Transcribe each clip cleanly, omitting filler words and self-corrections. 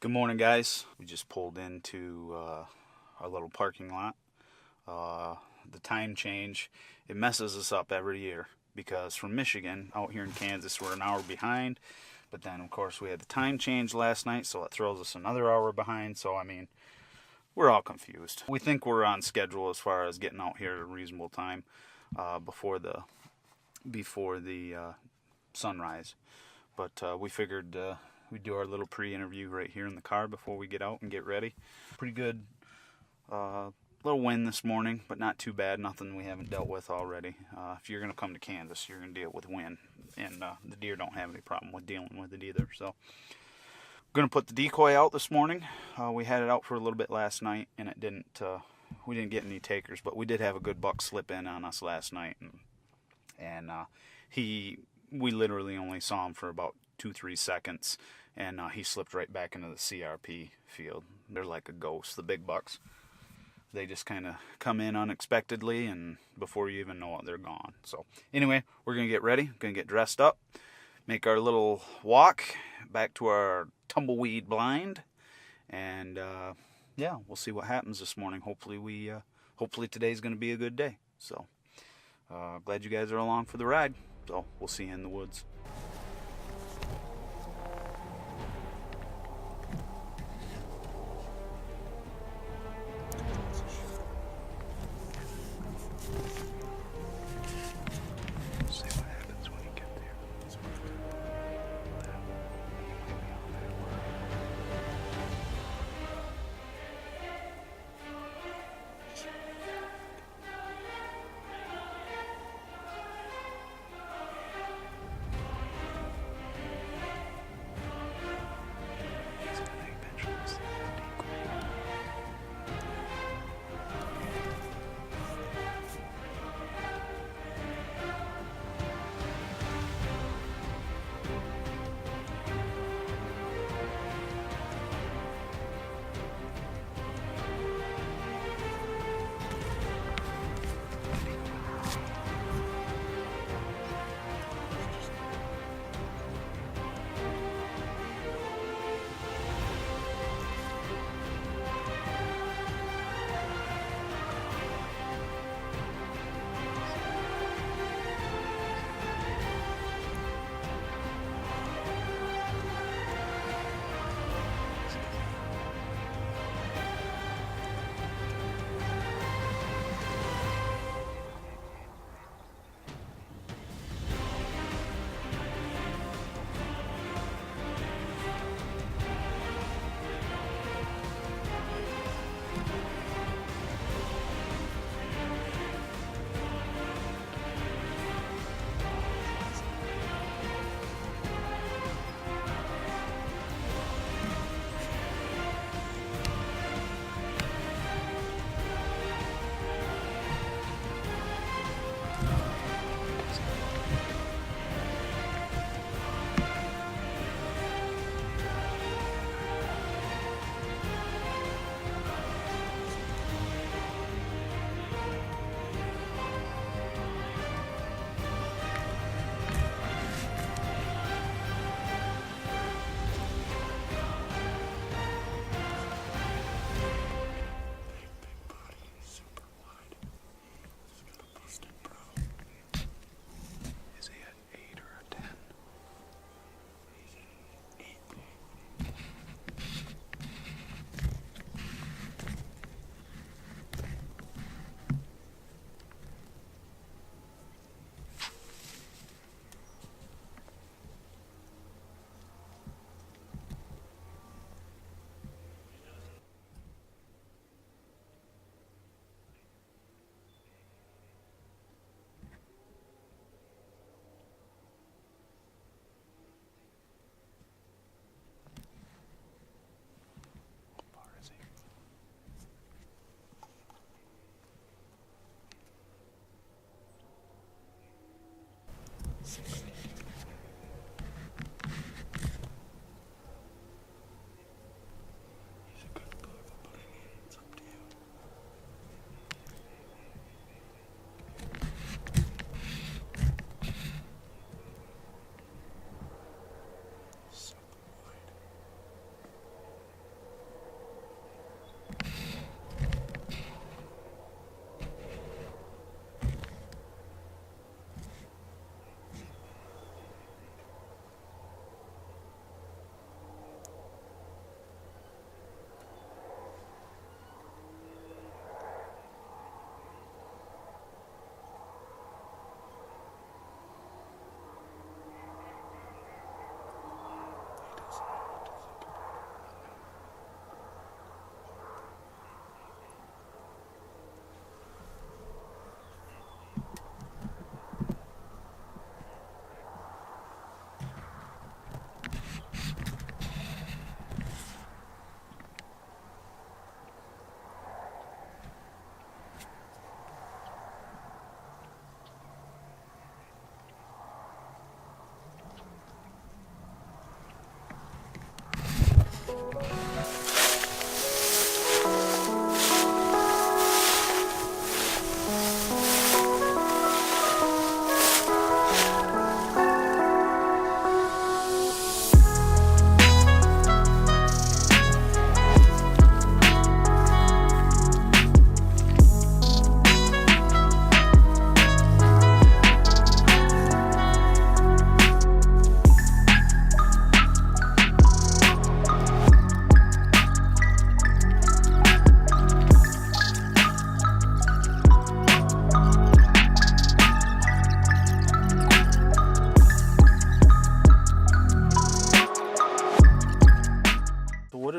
Good morning, guys. We just pulled into our little parking lot. The time change, it messes us up every year because from Michigan, out here in Kansas, we're an hour behind. But then, of course, we had the time change last night, so it throws us another hour behind. So, I mean, we're all confused. We think we're on schedule as far as getting out here at a reasonable time before the sunrise. But we figured we'd do our little pre-interview right here in the car before we get out and get ready. Pretty good little wind this morning, but not too bad. Nothing we haven't dealt with already. If you're going to come to Kansas, you're going to deal with wind. And the deer don't have any problem with dealing with it either. So, I'm going to put the decoy out this morning. We had it out for a little bit last night, and it didn't. We didn't get any takers, but we did have a good buck slip in on us last night, and we literally only saw him for about 2-3 seconds, and he slipped right back into the CRP field. They're like a ghost, the big bucks. They just kind of come in unexpectedly, and before you even know it, they're gone. So anyway, we're going to get ready, going to get dressed up, make our little walk back to our tumbleweed blind, and yeah, we'll see what happens this morning. Hopefully today's going to be a good day. So glad you guys are along for the ride. So we'll see you in the woods. See what happens when you get there.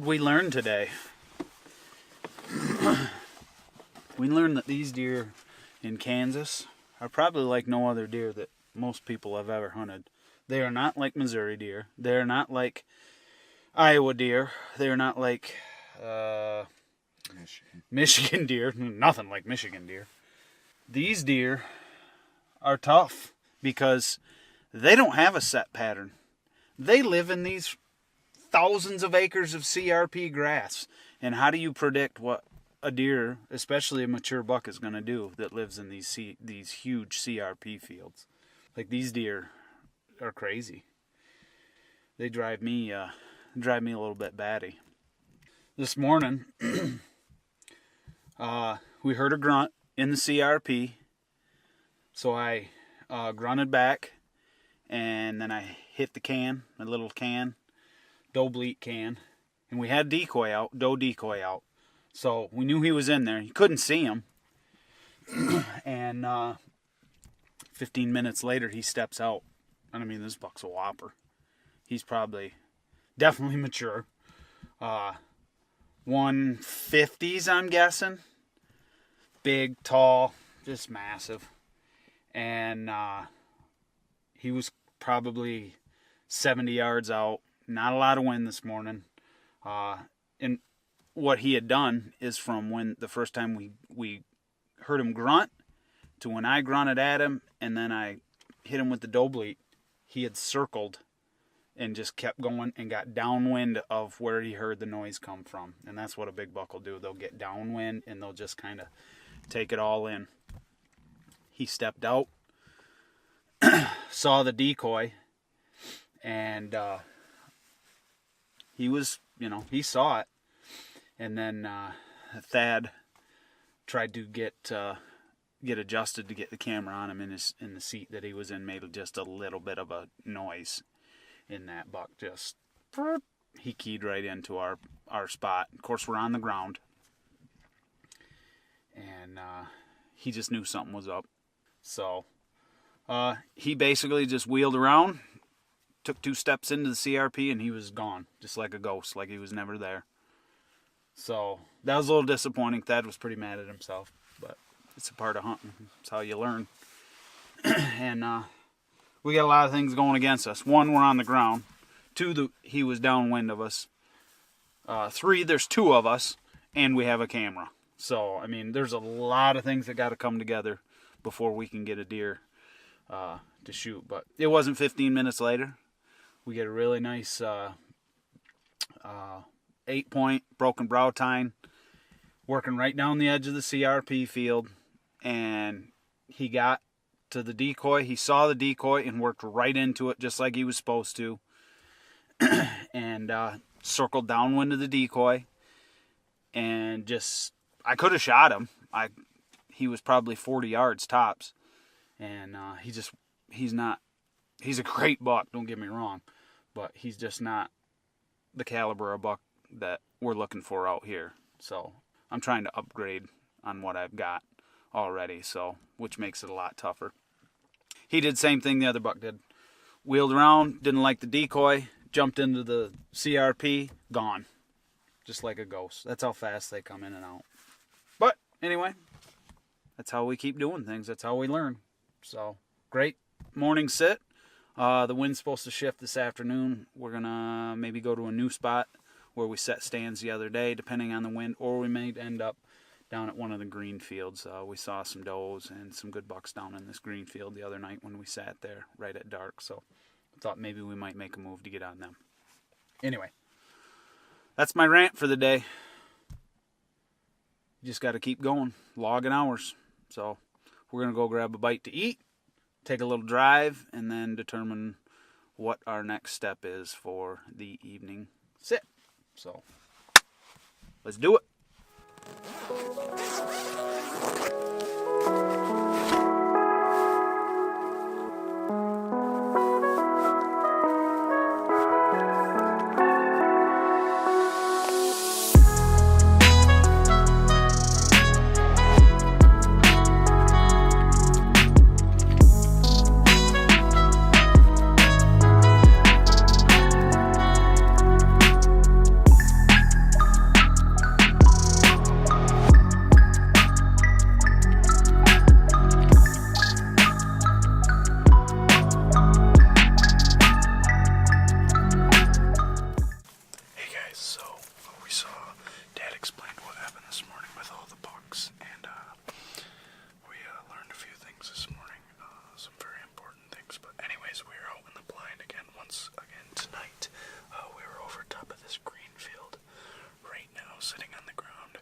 did we learn today? We learned that these deer in Kansas are probably like no other deer that most people have ever hunted. They are not like Missouri deer. They are not like Iowa deer. They are not like Michigan deer. Nothing like Michigan deer. These deer are tough because they don't have a set pattern. They live in these thousands of acres of CRP grass. And how do you predict what a deer, especially a mature buck, is going to do that lives in these huge CRP fields? Like, these deer are crazy. They drive me a little bit batty. This morning, we heard a grunt in the CRP, so I grunted back, and then I hit the can, a little can, doe bleat can, and we had doe decoy out. So we knew he was in there. You couldn't see him. And 15 minutes later, he steps out. And I mean, this buck's a whopper. He's definitely mature. 150s, I'm guessing. Big, tall, just massive. And he was probably 70 yards out. Not a lot of wind this morning. And what he had done is from when the first time we heard him grunt to when I grunted at him and then I hit him with the doe bleat, he had circled and just kept going and got downwind of where he heard the noise come from. And that's what a big buck will do. They'll get downwind and they'll just kind of take it all in. He stepped out, saw the decoy, and he was, he saw it. And then Thad tried to get adjusted to get the camera on him in the seat that he was in. Made just a little bit of a noise in that buck. Just he keyed right into our spot. Of course, we're on the ground, and he just knew something was up. So he basically just wheeled around, took 2 steps into the CRP, and he was gone, just like a ghost, like he was never there. So that was a little disappointing. Thad was pretty mad at himself, but it's a part of hunting. It's how you learn. And we got a lot of things going against us. 1, we're on the ground. 2, he was downwind of us. 3, there's 2 of us, and we have a camera. So, I mean, there's a lot of things that got to come together before we can get a deer to shoot. But it wasn't 15 minutes later. We get a really nice 8-point broken brow tine working right down the edge of the CRP field, and he got to the decoy. He saw the decoy and worked right into it just like he was supposed to, and circled downwind of the decoy, and just, I could have shot him. He was probably 40 yards tops, and he's a great buck, don't get me wrong, but he's just not the caliber of buck that we're looking for out here. So I'm trying to upgrade on what I've got already, so which makes it a lot tougher. He did the same thing the other buck did. Wheeled around, didn't like the decoy, jumped into the CRP, gone. Just like a ghost. That's how fast they come in and out. But anyway, that's how we keep doing things. That's how we learn. So, great morning sit. The wind's supposed to shift this afternoon. We're going to maybe go to a new spot where we set stands the other day, depending on the wind, or we may end up down at one of the green fields. We saw some does and some good bucks down in this green field the other night when we sat there right at dark. So I thought maybe we might make a move to get on them. Anyway, that's my rant for the day. You just got to keep going, logging hours. So we're going to go grab a bite to eat, take a little drive, and then determine what our next step is for the evening sit. So let's do it. sitting on the ground.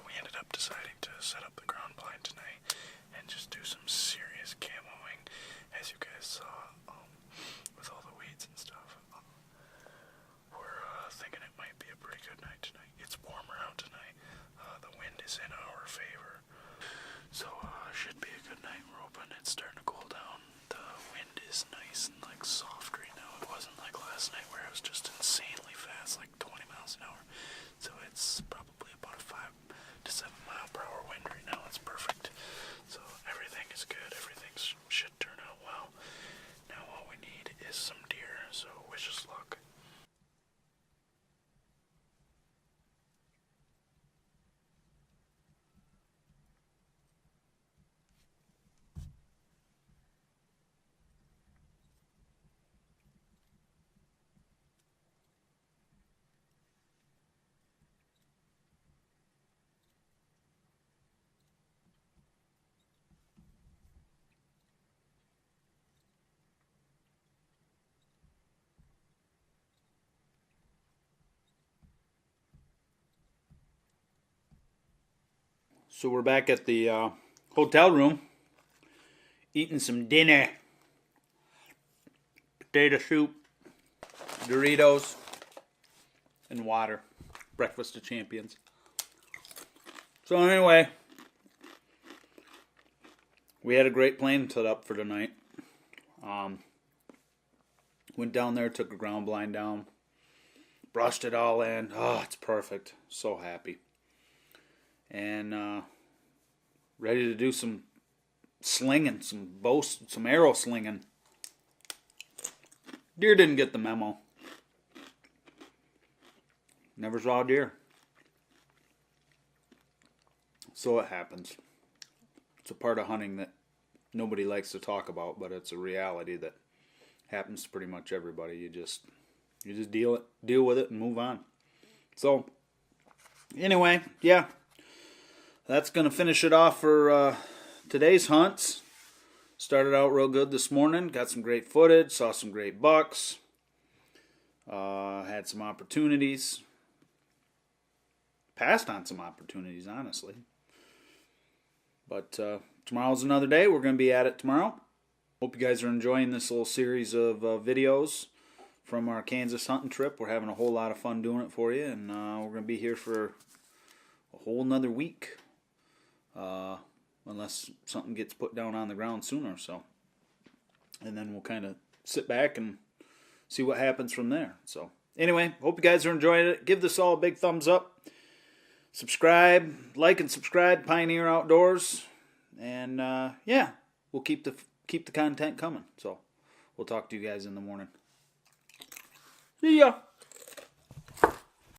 We ended up deciding to set up the ground blind tonight and just do some serious camoing, as you guys saw, with all the weeds and stuff. We're thinking it might be a pretty good night tonight. It's warmer out tonight. The wind is in our favor. So, should be a good night. We're hoping it's starting to cool down. The wind is nice and like soft right now. It wasn't like last night where it was just insanely fast, like 20 miles an hour. So it's probably about a 5 to 7 mile per hour wind right now. It's perfect. So everything is good. Everything should turn out well. Now all we need is some deer. So wish us luck. So we're back at the hotel room, eating some dinner. Potato soup, Doritos, and water. Breakfast of champions. So anyway, we had a great plan set up for tonight. Went down there, took a ground blind down, brushed it all in. Oh, it's perfect. So happy. And ready to do some slinging, some arrow slinging. Deer didn't get the memo. Never saw a deer. So it happens. It's a part of hunting that nobody likes to talk about, but it's a reality that happens to pretty much everybody. You just deal with it and move on. So anyway, yeah. That's going to finish it off for today's hunts. Started out real good this morning. Got some great footage. Saw some great bucks. Had some opportunities. Passed on some opportunities, honestly. But tomorrow's another day. We're going to be at it tomorrow. Hope you guys are enjoying this little series of videos from our Kansas hunting trip. We're having a whole lot of fun doing it for you. And we're going to be here for a whole nother week. Unless something gets put down on the ground sooner, so. And then we'll kind of sit back and see what happens from there. So, anyway, hope you guys are enjoying it. Give this all a big thumbs up. Subscribe, like and subscribe, Pioneer Outdoors. And, yeah, we'll keep the content coming. So, we'll talk to you guys in the morning. See ya!